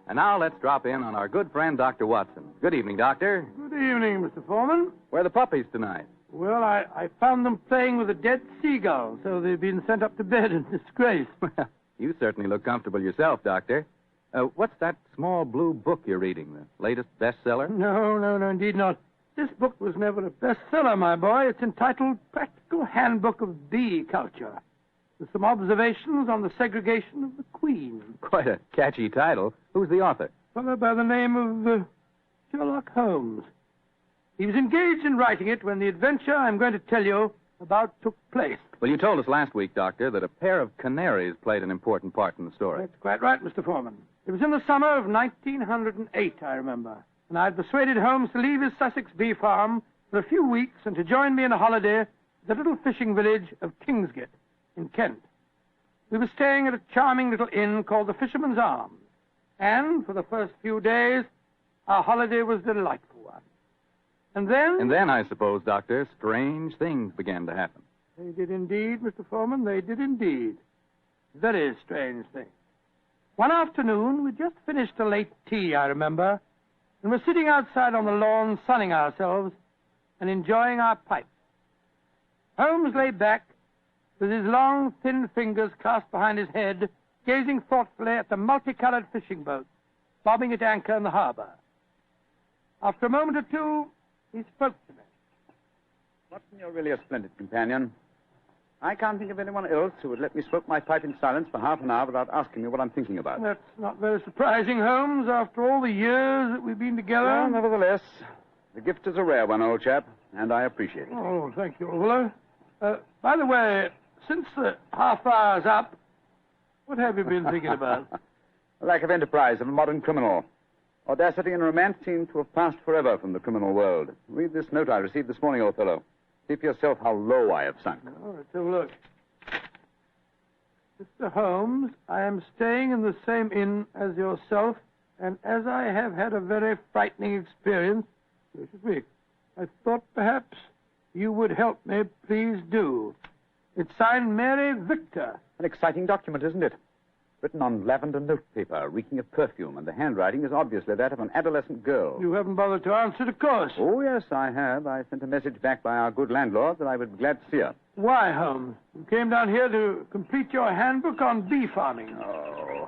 And now let's drop in on our good friend, Dr. Watson. Good evening, Doctor. Good evening, Mr. Foreman. Where are the puppies tonight? Well, I found them playing with a dead seagull, so they've been sent up to bed in disgrace. Well, you certainly look comfortable yourself, Doctor. What's that small blue book you're reading, the latest bestseller? No, indeed not. This book was never a bestseller, my boy. It's entitled Practical Handbook of Bee Culture, with some observations on the segregation of the queen. Quite a catchy title. Who's the author? A fellow by the name of Sherlock Holmes. He was engaged in writing it when the adventure I'm going to tell you about took place. Well, you told us last week, Doctor, that a pair of canaries played an important part in the story. That's quite right, Mr. Foreman. It was in the summer of 1908, I remember, and I'd persuaded Holmes to leave his Sussex bee farm for a few weeks and to join me in a holiday at the little fishing village of Kingsgate in Kent. We were staying at a charming little inn called the Fisherman's Arms, and for the first few days, our holiday was a delightful one. And then, I suppose, Doctor, strange things began to happen. They did indeed, Mr. Foreman, they did indeed. Very strange things. One afternoon, we'd just finished a late tea, I remember, and were sitting outside on the lawn sunning ourselves and enjoying our pipes. Holmes lay back with his long, thin fingers clasped behind his head, gazing thoughtfully at the multicolored fishing boats bobbing at anchor in the harbor. After a moment or two, he spoke to me. Watson, you're really a splendid companion. I can't think of anyone else who would let me smoke my pipe in silence for half an hour without asking me what I'm thinking about. That's not very surprising, Holmes, after all the years that we've been together. Well, nevertheless, the gift is a rare one, old chap, and I appreciate it. Oh, thank you, old fellow. By the way, since the half hour's up, what have you been thinking about? The lack of enterprise of a modern criminal. Audacity and romance seem to have passed forever from the criminal world. Read this note I received this morning, old fellow. See for yourself how low I have sunk. Oh, let's have a look. Mr. Holmes, I am staying in the same inn as yourself, and as I have had a very frightening experience, so should we, I thought perhaps you would help me. Please do. It's signed Mary Victor. An exciting document, isn't it? Written on lavender notepaper, reeking of perfume, and the handwriting is obviously that of an adolescent girl. You haven't bothered to answer it, of course. Oh, yes, I have. I sent a message back by our good landlord that I would be glad to see her. Why, Holmes? You came down here to complete your handbook on bee farming. Oh.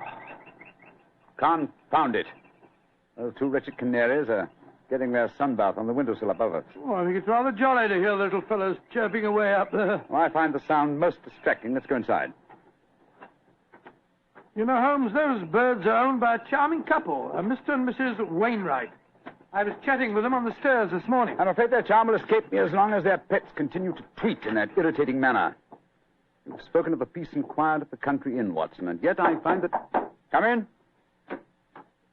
Confound it. Those two wretched canaries are getting their sunbath on the windowsill above us. Oh, I think it's rather jolly to hear little fellows chirping away up there. Well, I find the sound most distracting. Let's go inside. You know, Holmes, those birds are owned by a charming couple, Mr. and Mrs. Wainwright. I was chatting with them on the stairs this morning. I'm afraid their charm will escape me as long as their pets continue to tweet in that irritating manner. You've spoken of the peace and quiet of the country inn, Watson, and yet I find that... Come in.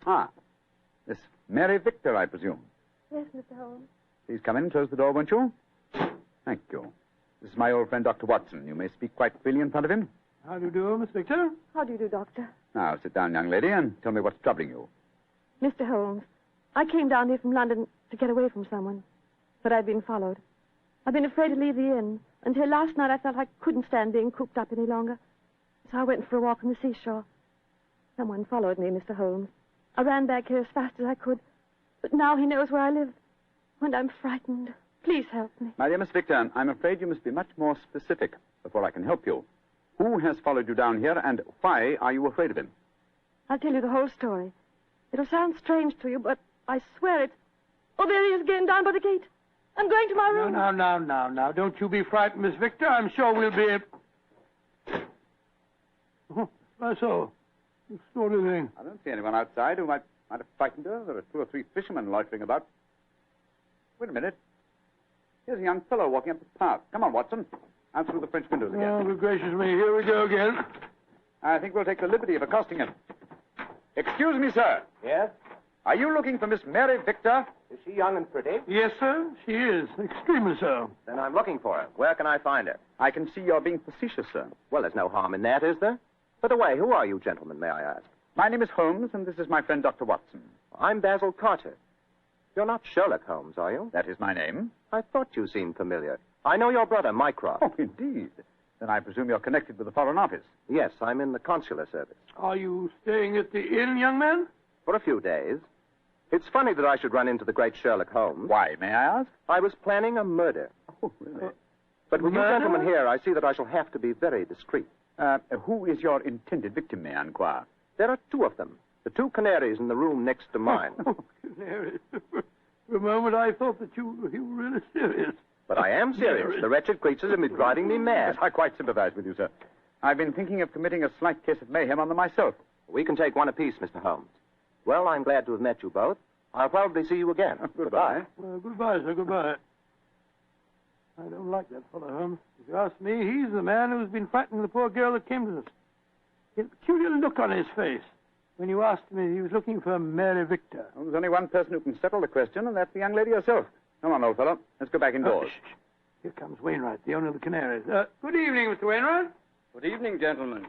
Ah, Miss Mary Victor, I presume. Yes, Mr. Holmes. Please come in and close the door, won't you? Thank you. This is my old friend, Dr. Watson. You may speak quite freely in front of him. How do you do, Miss Victor? How do you do, Doctor? Now, sit down, young lady, and tell me what's troubling you. Mr. Holmes, I came down here from London to get away from someone, but I've been followed. I've been afraid to leave the inn. Until last night, I felt I couldn't stand being cooped up any longer. So I went for a walk on the seashore. Someone followed me, Mr. Holmes. I ran back here as fast as I could, but now he knows where I live, and I'm frightened. Please help me. My dear Miss Victor, I'm afraid you must be much more specific before I can help you. Who has followed you down here, and why are you afraid of him? I'll tell you the whole story. It'll sound strange to you, but I swear it. Oh, there he is again, down by the gate. I'm going to my room. Now. Don't you be frightened, Miss Victor. I'm sure we'll be... Oh, that's all. Extraordinary thing. I don't see anyone outside who might have frightened her. There are 2 or 3 fishermen loitering about. Wait a minute. Here's a young fellow walking up the path. Come on, Watson. Out through the French windows again. Oh, good gracious me. Here we go again. I think we'll take the liberty of accosting him. Excuse me, sir. Yes? Are you looking for Miss Mary Victor? Is she young and pretty? Yes, sir. She is. Extremely so. Then I'm looking for her. Where can I find her? I can see you're being facetious, sir. Well, there's no harm in that, is there? By the way, who are you gentlemen, may I ask? My name is Holmes, and this is my friend Dr. Watson. I'm Basil Carter. You're not Sherlock Holmes, are you? That is my name. I thought you seemed familiar. I know your brother, Mycroft. Oh, indeed. Then I presume you're connected with the Foreign Office. Yes, I'm in the consular service. Are you staying at the inn, young man? For a few days. It's funny that I should run into the great Sherlock Holmes. Why, may I ask? I was planning a murder. Oh, really? But with you gentlemen here, I see that I shall have to be very discreet. Who is your intended victim, may I inquire? There are two of them. The two canaries in the room next to mine. Oh, Canary. For a moment, I thought that you were really serious. But I am serious. The wretched creatures have been driving me mad. Yes, I quite sympathize with you, sir. I've been thinking of committing a slight case of mayhem on them myself. We can take one apiece, Mr. Holmes. Well, I'm glad to have met you both. I'll probably see you again. Goodbye. Goodbye, sir, goodbye. I don't like that fellow, Holmes. If you ask me, he's the man who's been frightening the poor girl that came to us. He had a peculiar look on his face when you asked him if he was looking for Mary Victor. Well, there's only one person who can settle the question, and that's the young lady herself. Come on, old fellow. Let's go back indoors. Shh. Here comes Wainwright, the owner of the Canaries. Good evening, Mr. Wainwright. Good evening, gentlemen.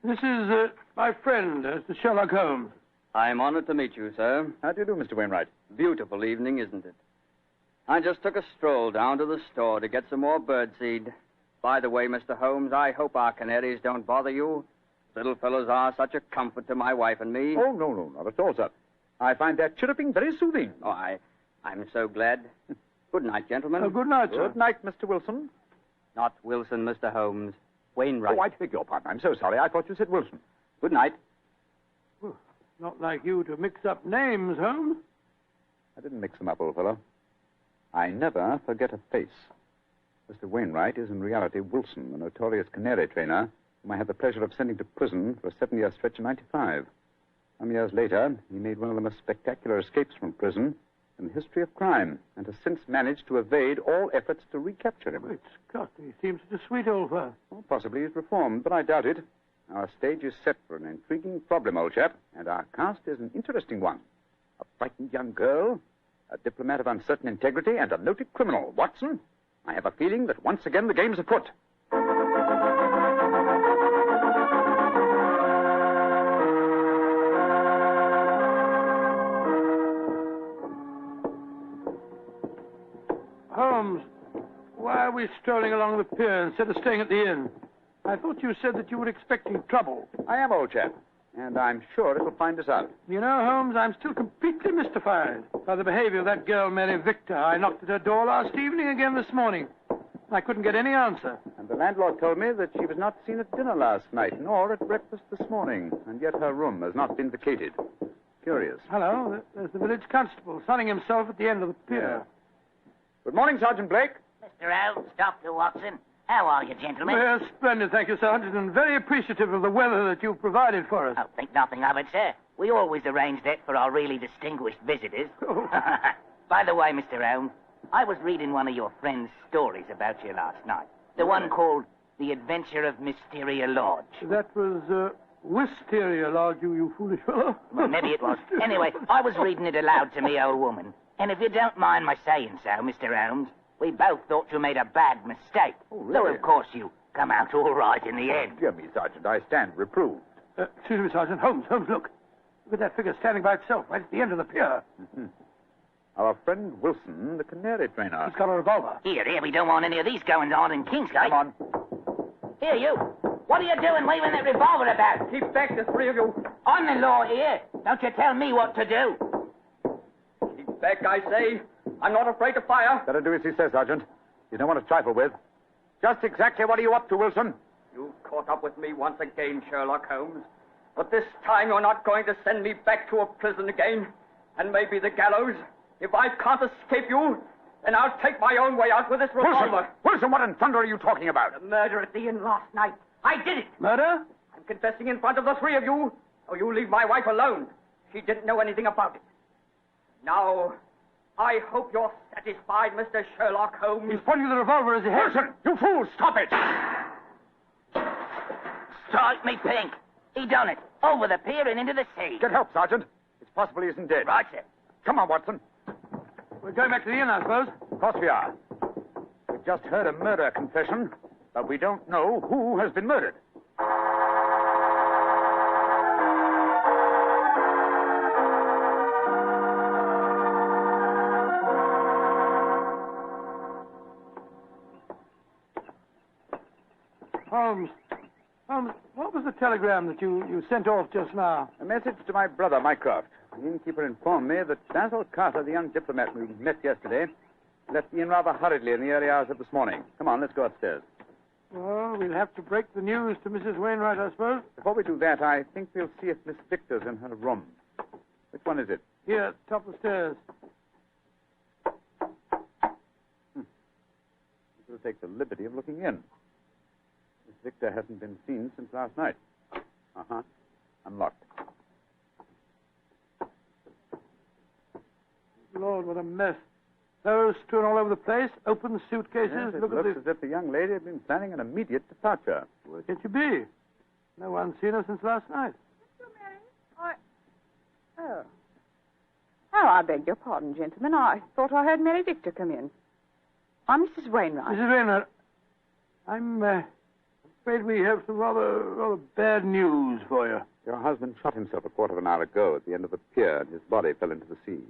This is my friend, Mr. Sherlock Holmes. I'm honored to meet you, sir. How do you do, Mr. Wainwright? Beautiful evening, isn't it? I just took a stroll down to the store to get some more birdseed. By the way, Mr. Holmes, I hope our canaries don't bother you. Little fellows are such a comfort to my wife and me. Oh, no, not at all, sir. I find their chirruping very soothing. Oh, I'm so glad. Good night, gentlemen. Good night, sir. Good night, Mr. Wilson. Not Wilson, Mr. Holmes. Wainwright. Oh, I beg your pardon. I'm so sorry. I thought you said Wilson. Good night. Not like you to mix up names, Holmes. I didn't mix them up, old fellow. I never forget a face. Mr. Wainwright is in reality Wilson, the notorious Canary trainer, whom I had the pleasure of sending to prison for a 7-year stretch in '95. Some years later, he made one of the most spectacular escapes from prison in the history of crime, and has since managed to evade all efforts to recapture him. Great Scott, he seems such a sweet old fellow. Well, possibly he's reformed, but I doubt it. Our stage is set for an intriguing problem, old chap, and our cast is an interesting one. A frightened young girl, a diplomat of uncertain integrity, and a noted criminal. Watson, I have a feeling that once again the game's afoot. Holmes, why are we strolling along the pier instead of staying at the inn? I thought you said that you were expecting trouble. I am, old chap, and I'm sure it'll find us out. You know, Holmes, I'm still completely mystified by the behavior of that girl, Mary Victor. I knocked at her door last evening, again this morning. I couldn't get any answer. And the landlord told me that she was not seen at dinner last night, nor at breakfast this morning, and yet her room has not been vacated. Curious. Hello, there's the village constable sunning himself at the end of the pier. Good morning, Sergeant Blake. Mr. Holmes, Dr. Watson. How are you, gentlemen? Well, splendid, thank you, Sergeant, and very appreciative of the weather that you've provided for us. Oh, think nothing of it, sir. We always arrange that for our really distinguished visitors. Oh. By the way, Mr. Holmes, I was reading one of your friend's stories about you last night. The one called The Adventure of Mysteria Lodge. That was, Wisteria Lodge, you foolish fellow. Well, maybe it was. Anyway, I was reading it aloud to me old woman. And if you don't mind my saying so, Mr. Holmes, we both thought you made a bad mistake. Oh, really? Though, of course, you come out all right in the end. Dear me, Sergeant, I stand reproved. Excuse me, Sergeant. Holmes, look. Look at that figure standing by itself right at the end of the pier. Mm-hmm. Our friend Wilson, the Canary trainer. He's got a revolver. Here, we don't want any of these going on in Kingsgate. Come on. Here, you. What are you doing waving that revolver about? Keep back, the three of you. I'm the law here. Don't you tell me what to do. Keep back, I say. I'm not afraid to fire. Better do as he says, Sergeant. You don't want to trifle with. Just exactly what are you up to, Wilson? You've caught up with me once again, Sherlock Holmes. But this time you're not going to send me back to a prison again. And maybe the gallows. If I can't escape you, then I'll take my own way out with this revolver. Wilson, what in thunder are you talking about? The murder at the inn last night. I did it. Murder? I'm confessing in front of the three of you. So you leave my wife alone. She didn't know anything about it. Now, I hope you're satisfied, Mr. Sherlock Holmes. He's pointing the revolver as he has. Wilson, you fool, stop it! Strike me pink. He done it. Over the pier and into the sea. Get help, Sergeant. It's possible he isn't dead. Right, sir. Come on, Watson. We're going back to the inn, I suppose. Of course we are. We've just heard a murder confession, but we don't know who has been murdered. Holmes, what was the telegram that you sent off just now? A message to my brother, Mycroft. The innkeeper informed me that Basil Carter, the young diplomat we met yesterday, left the inn rather hurriedly in the early hours of this morning. Come on, let's go upstairs. Well, we'll have to break the news to Mrs. Wainwright, I suppose. Before we do that, I think we'll see if Miss Victor's in her room. Which one is it? Here, top of the stairs. We'll take the liberty of looking in. Miss Victor hasn't been seen since last night. Uh-huh. Unlocked. Lord, what a mess. Clothes strewn all over the place, open suitcases. Yes, it Look looks at as if the young lady had been planning an immediate departure. Where can she be? No one's seen her since last night. Oh, I beg your pardon, gentlemen. I thought I heard Mary Victor come in. I'm Mrs. Wainwright. Mrs. Wainwright, I'm afraid we have some rather bad news for you. Your husband shot himself a quarter of an hour ago at the end of the pier, and his body fell into the sea.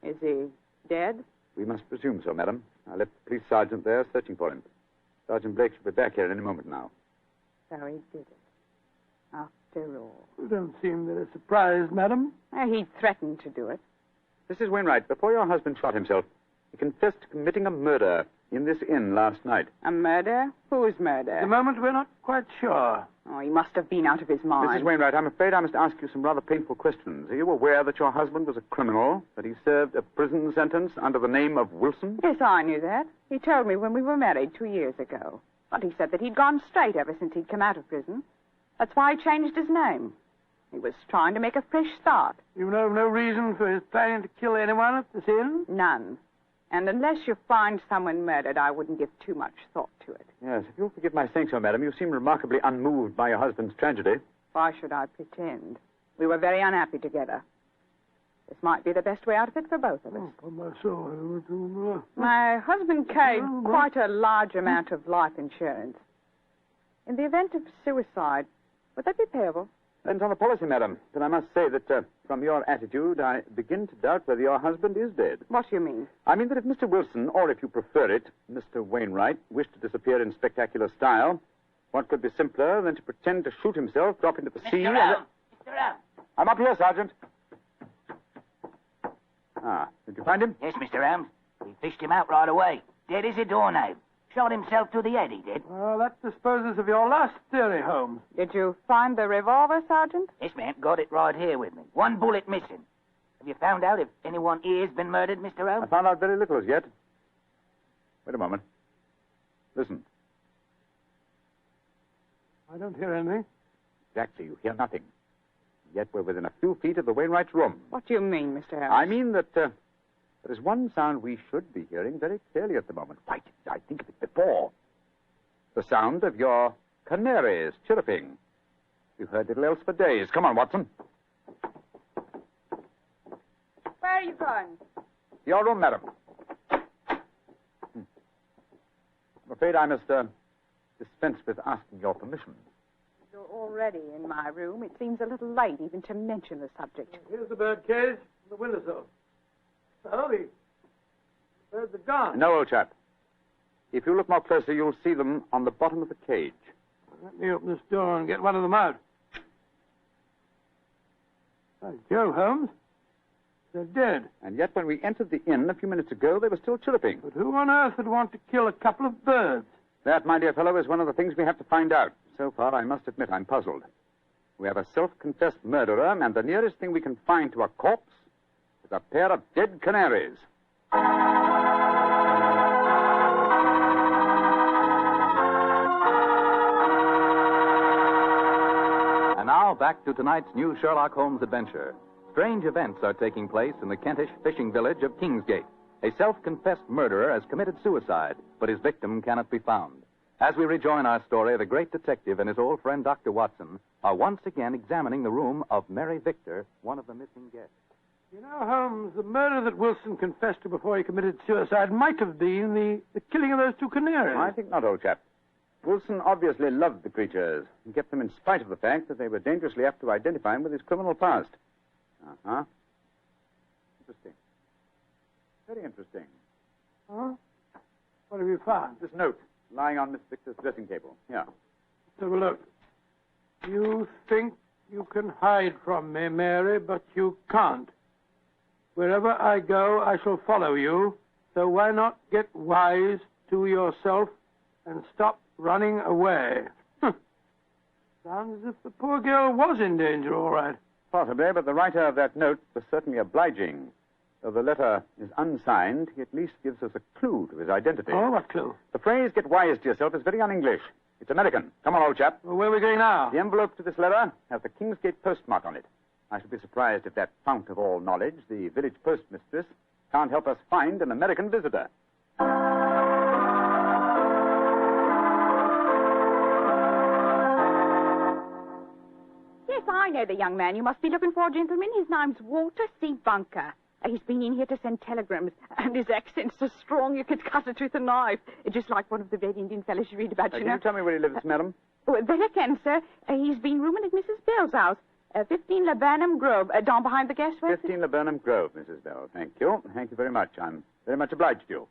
Is he dead? We must presume so, madam. I left the police sergeant there searching for him. Sergeant Blake should be back here any moment now. So he did it. After all. You don't seem very surprised, madam. He threatened to do it. Mrs. Wainwright, before your husband shot himself, he confessed to committing a murder in this inn last night. A murder? Whose murder? At the moment, we're not quite sure. Oh, he must have been out of his mind. Mrs. Wainwright, I'm afraid I must ask you some rather painful questions. Are you aware that your husband was a criminal, that he served a prison sentence under the name of Wilson? Yes, I knew that. He told me when we were married 2 years ago. But he said that he'd gone straight ever since he'd come out of prison. That's why he changed his name. He was trying to make a fresh start. You know no reason for his planning to kill anyone at this inn? None. And unless you find someone murdered, I wouldn't give too much thought to it. Yes, if you'll forgive my saying so, madam, you seem remarkably unmoved by your husband's tragedy. Why should I pretend? We were very unhappy together. This might be the best way out of it for both of us. Oh, my soul. My husband carried quite a large amount of life insurance. In the event of suicide, would that be payable? Depends on the policy, madam. But I must say that from your attitude, I begin to doubt whether your husband is dead. What do you mean? I mean that if Mr. Wilson, or if you prefer it, Mr. Wainwright, wished to disappear in spectacular style, what could be simpler than to pretend to shoot himself, drop into the sea... Mr. Holmes! Mr. Holmes! I'm up here, Sergeant. Ah, did you find him? Yes, Mr. Holmes. We fished him out right away. Dead as a doornail. Shot himself to the head, he did. Well, that disposes of your last theory, Holmes. Did you find the revolver, Sergeant? Yes, ma'am. Got it right here with me. One bullet missing. Have you found out if anyone here's been murdered, Mr. I Holmes? found out very little as yet. Wait a moment. Listen. I don't hear anything. Exactly, you hear nothing. Yet we're within a few feet of the Wainwright's room. What do you mean, Mr. Holmes? I mean that there is one sound we should be hearing very clearly at the moment. Why didn't I think of it before? The sound of your canaries chirruping. We've heard little else for days. Come on, Watson. Where are you going? Your room, madam. I'm afraid I must dispense with asking your permission. You're already in my room. It seems a little late even to mention the subject. Here's the bird cage, the windowsill. Oh, the birds are gone. No, old chap. If you look more closely, you'll see them on the bottom of the cage. Let me open this door and get one of them out. By Jove, Holmes. They're dead. And yet when we entered the inn a few minutes ago, they were still chirruping. But who on earth would want to kill a couple of birds? That, my dear fellow, is one of the things we have to find out. So far, I must admit, I'm puzzled. We have a self-confessed murderer, and the nearest thing we can find to a corpse is a pair of dead canaries. And now, back to tonight's new Sherlock Holmes adventure. Strange events are taking place in the Kentish fishing village of Kingsgate. A self-confessed murderer has committed suicide, but his victim cannot be found. As we rejoin our story, the great detective and his old friend Dr. Watson are once again examining the room of Mary Victor, one of the missing guests. You know, Holmes, the murder that Wilson confessed to before he committed suicide might have been the killing of those two canaries. I think not, old chap. Wilson obviously loved the creatures and kept them in spite of the fact that they were dangerously apt to identify him with his criminal past. Uh-huh. Interesting. Very interesting. Huh? What have you found? This note lying on Miss Victor's dressing table. Here. Let's have a look. You think you can hide from me, Mary, but you can't. Wherever I go, I shall follow you. So why not get wise to yourself and stop running away? Sounds as if the poor girl was in danger, all right. Possibly, but the writer of that note was certainly obliging. Though the letter is unsigned, he at least gives us a clue to his identity. Oh, what clue? The phrase, get wise to yourself, is very un-English. It's American. Come on, old chap. Well, where are we going now? The envelope to this letter has the Kingsgate postmark on it. I should be surprised if that fount of all knowledge, the village postmistress, can't help us find an American visitor. Yes, I know the young man you must be looking for, gentlemen. His name's Walter C. Bunker. He's been in here to send telegrams, and his accent's so strong you could cut it with a knife. Just like one of the Red Indian fellows you read about, you know. Can you tell me where he lives, madam? That I can, sir. He's been rooming at Mrs. Bell's house. 15 Laburnum Grove, down behind the gas works. 15 Laburnum Grove, Mrs. Bell. Thank you. Thank you very much. I'm very much obliged to you.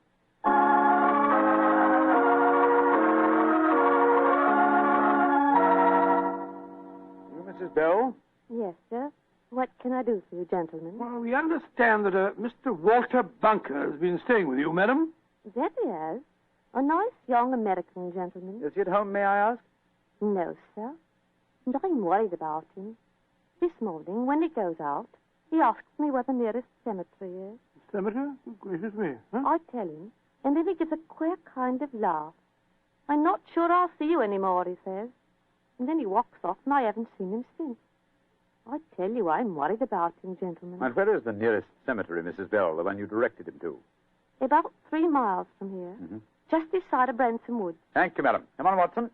You, Mrs. Bell? Yes, sir. What can I do for you, gentlemen? Well, we understand that Mr. Walter Bunker has been staying with you, madam. That he has. A nice young American gentleman. Is he at home, may I ask? No, sir. And I'm worried about him. This morning, when he goes out, he asks me where the nearest cemetery is. Cemetery? Oh, gracious me. Huh? I tell him, and then he gives a queer kind of laugh. I'm not sure I'll see you anymore, he says. And then he walks off, and I haven't seen him since. I tell you, I'm worried about him, gentlemen. And where is the nearest cemetery, Mrs. Bell, the one you directed him to? About 3 miles from here. Mm-hmm. Just this side of Branson Woods. Thank you, madam. Come on, Watson.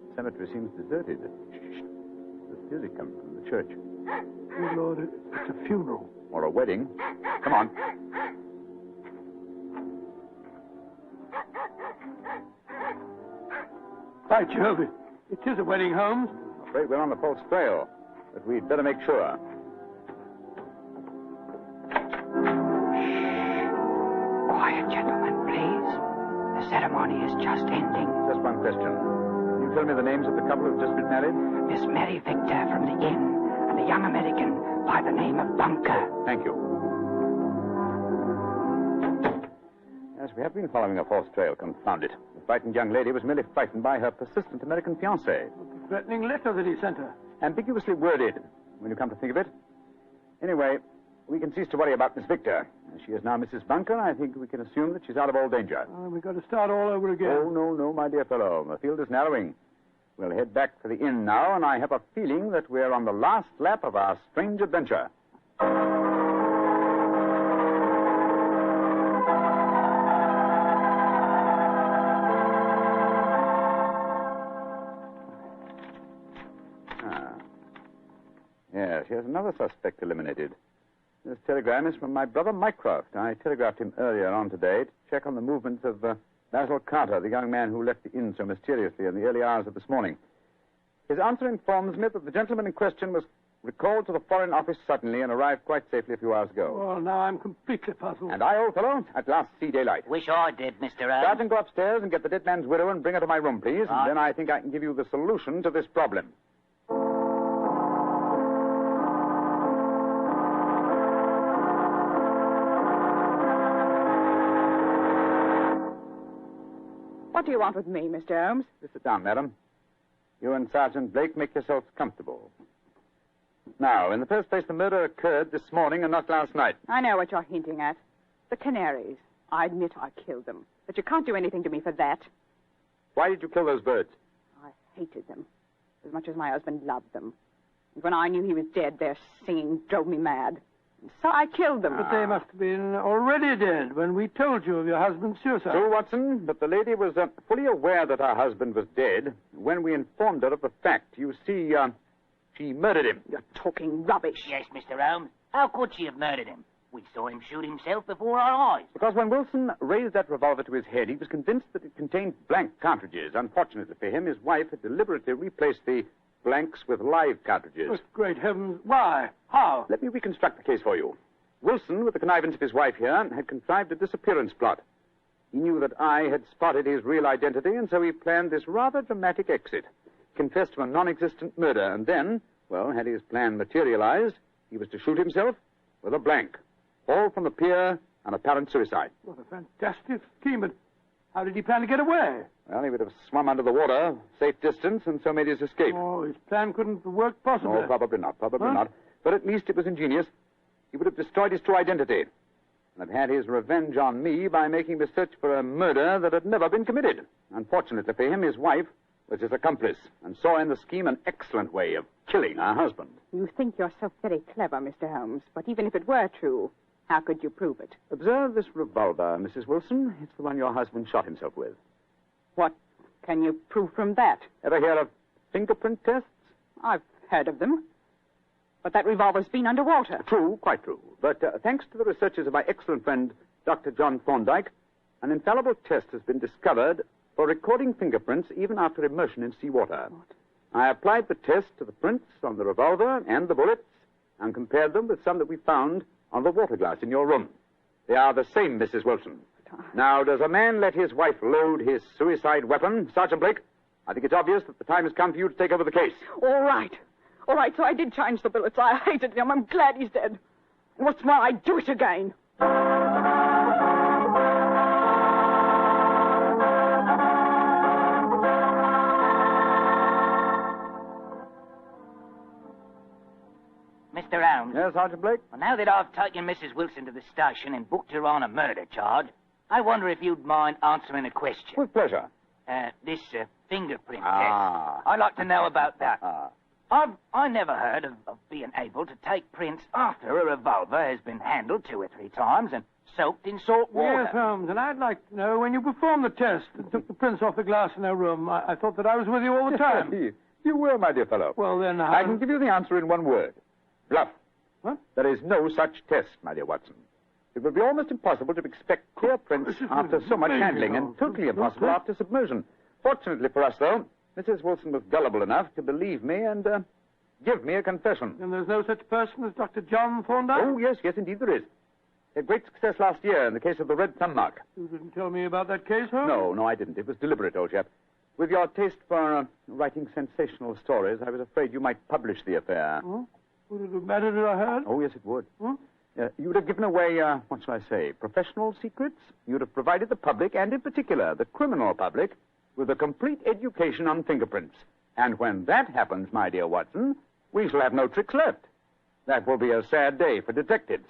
The cemetery seems deserted. Shh. There's music coming from the church. Oh, Lord, it's a funeral. Or a wedding. Come on. By Jove, it is a wedding, Holmes. I'm afraid we're on the false trail, but we'd better make sure. Quiet, gentlemen, please. The ceremony is just ending. Just one question. Can you tell me the names of the couple who've just been married? Miss Mary Victor from the inn, and a young American by the name of Bunker. Thank you. Yes, we have been following a false trail, confound it. The frightened young lady was merely frightened by her persistent American fiancé. The threatening letter that he sent her. Ambiguously worded, when you come to think of it. Anyway, we can cease to worry about Miss Victor. As she is now Mrs. Bunker, I think we can assume that she's out of all danger. We've got to start all over again. Oh, no, my dear fellow. The field is narrowing. We'll head back to the inn now, and I have a feeling that we're on the last lap of our strange adventure. Yes, here's another suspect eliminated. This telegram is from my brother Mycroft. I telegraphed him earlier on today to check on the movements of Basil Carter, the young man who left the inn so mysteriously in the early hours of this morning. His answer informs me that the gentleman in question was recalled to the Foreign Office suddenly and arrived quite safely a few hours ago. Well, now I'm completely puzzled. And I, old fellow, at last see daylight. Wish I did, Mr. Holmes. Sergeant, go upstairs and get the dead man's widow and bring her to my room, please. And then I think I can give you the solution to this problem. What do you want with me, Mr. Holmes? Just sit down, madam. You and Sergeant Blake make yourselves comfortable. Now, in the first place, the murder occurred this morning and not last night. I know what you're hinting at. The Canaries. I admit I killed them. But you can't do anything to me for that. Why did you kill those birds? I hated them as much as my husband loved them. And when I knew he was dead, their singing drove me mad. And so I killed them. But they must have been already dead when we told you of your husband's suicide. True, Watson, but the lady was fully aware that her husband was dead when we informed her of the fact. You see, she murdered him. You're talking rubbish. Yes, Mr. Holmes. How could she have murdered him? We saw him shoot himself before our eyes. Because when Wilson raised that revolver to his head, he was convinced that it contained blank cartridges. Unfortunately for him, his wife had deliberately replaced the blanks with live cartridges. But great heavens, why? How? Let me reconstruct the case for you. Wilson, with the connivance of his wife here, had contrived a disappearance plot. He knew that I had spotted his real identity, and so he planned this rather dramatic exit. Confessed to a non-existent murder, and then, well, had his plan materialized, he was to shoot himself with a blank. Fall from the pier, an apparent suicide. What a fantastic scheme, but how did he plan to get away? Well, he would have swum under the water, safe distance, and so made his escape. Oh, his plan couldn't work possibly. No, probably not, not. But at least it was ingenious. He would have destroyed his true identity and have had his revenge on me by making me search for a murder that had never been committed. Unfortunately for him, his wife was his accomplice and saw in the scheme an excellent way of killing her husband. You think yourself very clever, Mr. Holmes, but even if it were true, how could you prove it? Observe this revolver, Mrs. Wilson. It's the one your husband shot himself with. What can you prove from that? Ever hear of fingerprint tests? I've heard of them. But that revolver's been underwater. True, quite true. But thanks to the researches of my excellent friend, Dr. John Thorndyke, an infallible test has been discovered for recording fingerprints even after immersion in seawater. What? I applied the test to the prints on the revolver and the bullets and compared them with some that we found on the water glass in your room. They are the same, Mrs. Wilson. Now, does a man let his wife load his suicide weapon? Sergeant Blake, I think it's obvious that the time has come for you to take over the case. All right, so I did change the bullets. I hated him. I'm glad he's dead. And what's more, I'd do it again. Mr. Holmes. Yes, Sergeant Blake? Well, now that I've taken Mrs. Wilson to the station and booked her on a murder charge, I wonder if you'd mind answering a question. With pleasure. This fingerprint test. I'd like to know about that. I never heard of being able to take prints after a revolver has been handled 2 or 3 times and soaked in salt water. Yes, Holmes, and I'd like to know when you performed the test and took the prints off the glass in her room. I thought that I was with you all the time. You were, my dear fellow. Well, then I can give you the answer in one word. Bluff. What? There is no such test, my dear Watson. It would be almost impossible to expect clear prints after so much handling, and totally impossible after submersion. Fortunately for us, though, Mrs. Wilson was gullible enough to believe me and give me a confession. And there's no such person as Dr. John Thorndyke? Oh, yes, indeed there is. He had great success last year in the case of the red thumb mark. You didn't tell me about that case, Holmes? No, I didn't. It was deliberate, old chap. With your taste for writing sensational stories, I was afraid you might publish the affair. Oh? Would it have mattered if I had? Oh, yes, it would. Hmm? You would have given away, what shall I say, professional secrets. You would have provided the public, and in particular the criminal public, with a complete education on fingerprints. And when that happens, my dear Watson, we shall have no tricks left. That will be a sad day for detectives.